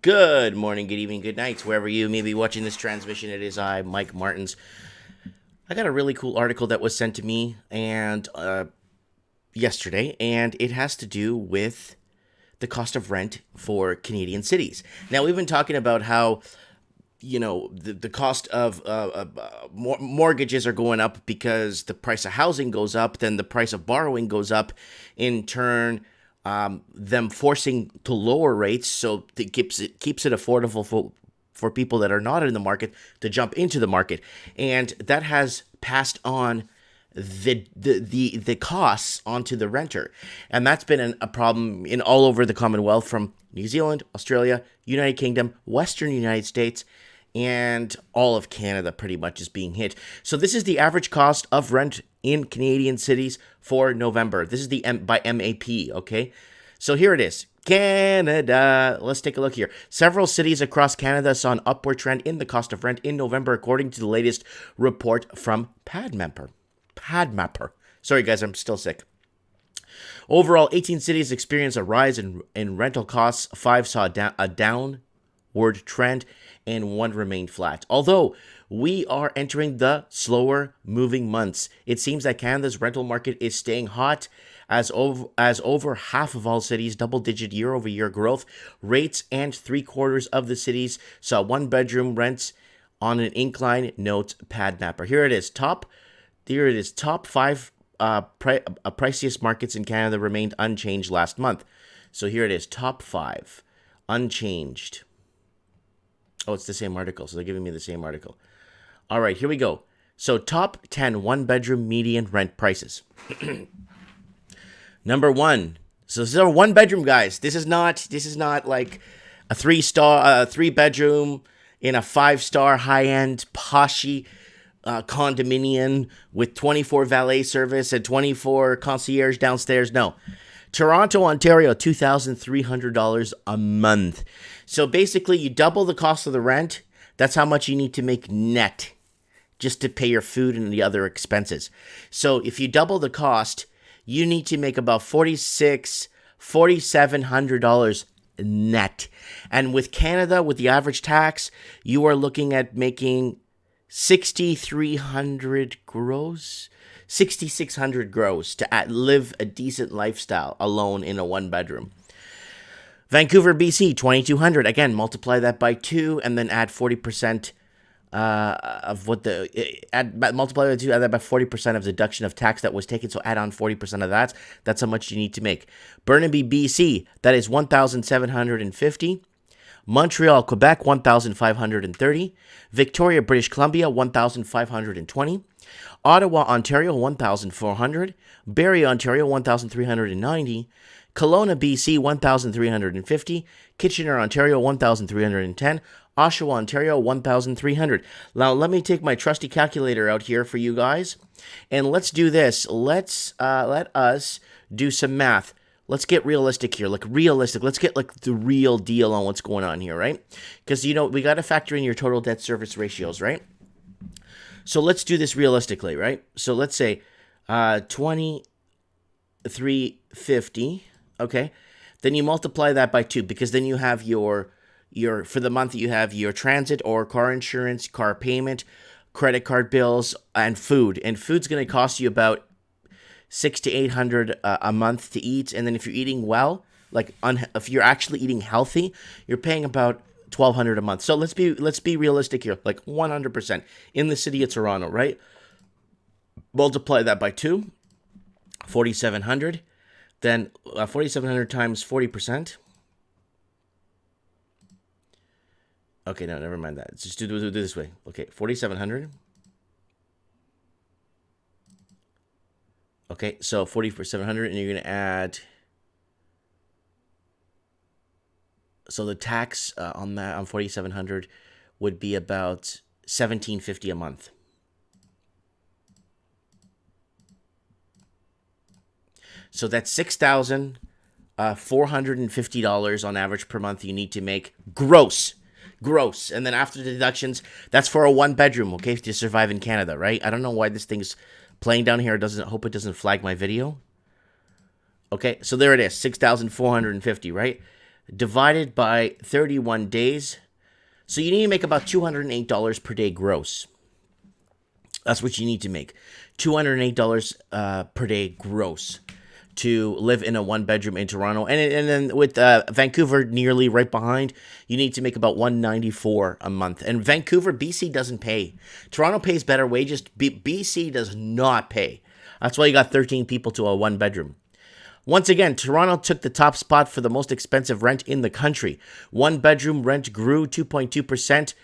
Good morning, good evening, good night, wherever you may be watching this transmission. It is I, Mike Martins. I got a really cool article that was sent to me and yesterday, and it has to do with the cost of rent for Canadian cities. Now, we've been talking about how the cost of mortgages are going up because the price of housing goes up, then the price of borrowing goes up, in turn them forcing to lower rates, so it keeps it affordable for people that are not in the market to jump into the market, and that has passed on the costs onto the renter, and that's been a problem in all over the Commonwealth, from New Zealand, Australia, United Kingdom, Western United States, and all of Canada pretty much is being hit. So this is the average cost of rent in Canadian cities for November. This is the by MAP, okay? So here it is. Canada. Let's take a look here. Several cities across Canada saw an upward trend in the cost of rent in November, according to the latest report from PadMapper. Sorry, guys, I'm still sick. Overall, 18 cities experienced a rise in rental costs. 5 saw a downward trend, and 1 remained flat. Although we are entering the slower moving months, it seems that Canada's rental market is staying hot, as over half of all cities double-digit year-over-year growth rates, and 3/4 of the cities saw one-bedroom rents on an incline, notes PadMapper. Here it is. Top 5 priciest markets in Canada remained unchanged last month. So here it is. Top 5 unchanged. Oh, it's the same article, so they're giving me the same article. All right, here we go. So top 10 one-bedroom median rent prices. Number 1. So this is a one-bedroom, guys. This is not like a 3-bedroom in a 5-star high-end poshy condominium with 24 valet service and 24 concierge downstairs. No. Toronto, Ontario, $2,300 a month. So basically, you double the cost of the rent. That's how much you need to make net just to pay your food and the other expenses. So if you double the cost, you need to make about $4,700 net. And with Canada, with the average tax, you are looking at making $6,300 gross. $6,600 gross to live a decent lifestyle alone in a one-bedroom. Vancouver, BC, $2,200. Again, multiply that by 2 and then add 40% of what multiply by 2, add that by 40% of deduction of tax that was taken. So add on 40% of that. That's how much you need to make. Burnaby, BC, that is $1,750. Montreal, Quebec, $1,530. Victoria, British Columbia, $1,520. Ottawa, Ontario, $1,400. Barrie, Ontario, $1,390. Kelowna, BC, $1,350. Kitchener, Ontario, $1,310. Oshawa, Ontario, $1,300. Now, let me take my trusty calculator out here for you guys, and let's do this. Let us do some math. Let's get realistic here, realistic. Let's get the real deal on what's going on here, right? Because, we got to factor in your total debt service ratios, right? So let's do this realistically, right? So let's say $2,350, okay? Then you multiply that by 2, because then you have your for the month, you have your transit or car insurance, car payment, credit card bills, and food. And food's going to cost you about $600 to $800 a month to eat. And then if you're eating well, if you're actually eating healthy, you're paying about $1,200 a month. So let's be realistic here, 100% in the city of Toronto, right? Multiply that by 2, 4,700. Then 4,700 times 40%. Okay, no, never mind that. Let's just do it this way. Okay, 4,700. Okay, so 4,700, and you're going to add. So the tax on 4,700 would be about $1,750 a month. So that's $6,450 on average per month you need to make gross. And then after the deductions, that's for a one-bedroom, okay, to survive in Canada, right? I don't know why this thing's playing down here. Hope it doesn't flag my video. Okay, so there it is, $6,450, right? divided by 31 days. So you need to make about $208 per day gross. That's what you need to make. $208 per day gross to live in a one-bedroom in Toronto. And then with Vancouver nearly right behind, you need to make about $194 a month. And Vancouver, BC doesn't pay. Toronto pays better wages. BC does not pay. That's why you got 13 people to a one-bedroom. Once again, Toronto took the top spot for the most expensive rent in the country. One-bedroom rent grew 2.2%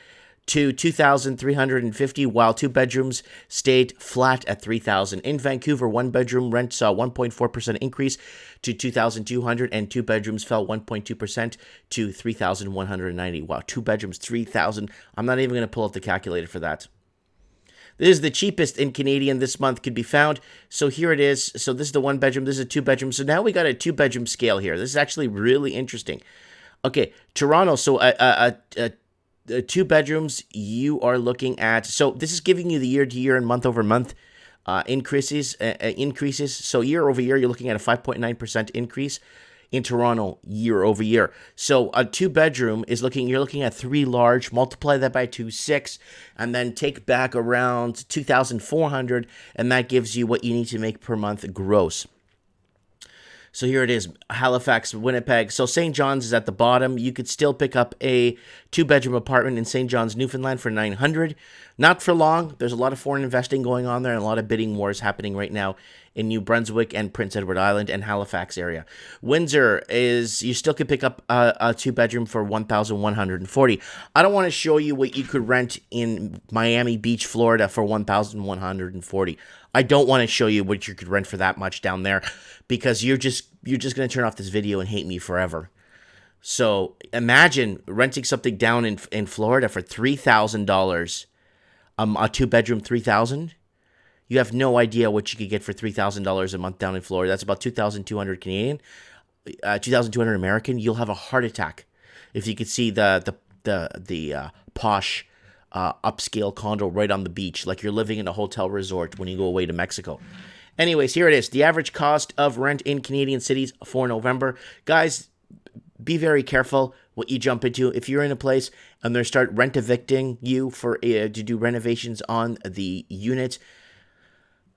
to $2,350, while two bedrooms stayed flat at $3,000. In Vancouver, one bedroom rent saw 1.4% increase to $2,200, and two bedrooms fell 1.2% to $3,190. Wow, two bedrooms, $3,000. I'm not even going to pull out the calculator for that. This is the cheapest in Canadian this month could be found. So here it is. So this is the one bedroom. This is a two bedroom. So now we got a two bedroom scale here. This is actually really interesting. Okay, Toronto. So two bedrooms, you are looking at, so this is giving you the year to year and month over month increases. So year over year, you're looking at a 5.9% increase in Toronto year over year. So a two bedroom is you're looking at three large, multiply that by 2.6, and then take back around 2,400, and that gives you what you need to make per month gross. So here it is, Halifax, Winnipeg. So St. John's is at the bottom. You could still pick up a two-bedroom apartment in St. John's, Newfoundland for $900. Not for long. There's a lot of foreign investing going on there and a lot of bidding wars happening right now in New Brunswick and Prince Edward Island and Halifax area. Windsor is, you still could pick up a two-bedroom for $1,140. I don't want to show you what you could rent in Miami Beach, Florida for $1,140. I don't want to show you what you could rent for that much down there, because you're just going to turn off this video and hate me forever. So imagine renting something down in Florida for $3,000, a two-bedroom $3,000. You have no idea what you could get for $3,000 a month down in Florida. That's about 2,200 Canadian, 2,200 American. You'll have a heart attack if you could see the posh upscale condo right on the beach, like you're living in a hotel resort when you go away to Mexico. Anyways, here it is. The average cost of rent in Canadian cities for November. Guys, be very careful what you jump into. If you're in a place and they start rent evicting you for to do renovations on the unit,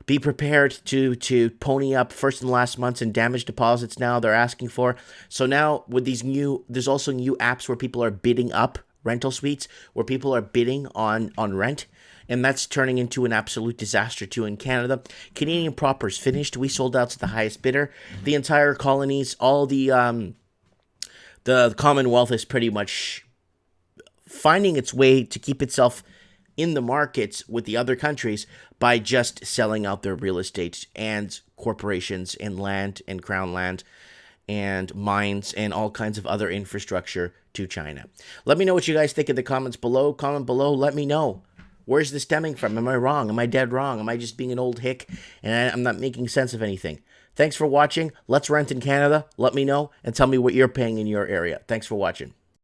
be prepared to pony up first and last months and damage deposits now they're asking for. So now with these there's also new apps where people are bidding up rental suites, where people are bidding on rent, and that's turning into an absolute disaster too in Canada. Canadian Proper's finished. We sold out to the highest bidder. The entire colonies, all the Commonwealth is pretty much finding its way to keep itself in the markets with the other countries by just selling out their real estate and corporations and land and crown land and mines and all kinds of other infrastructure to China. Let me know what you guys think in the comments below. Comment below. Let me know. Where's this stemming from? Am I wrong? Am I dead wrong? Am I just being an old hick and I'm not making sense of anything? Thanks for watching. Let's rent in Canada. Let me know and tell me what you're paying in your area. Thanks for watching.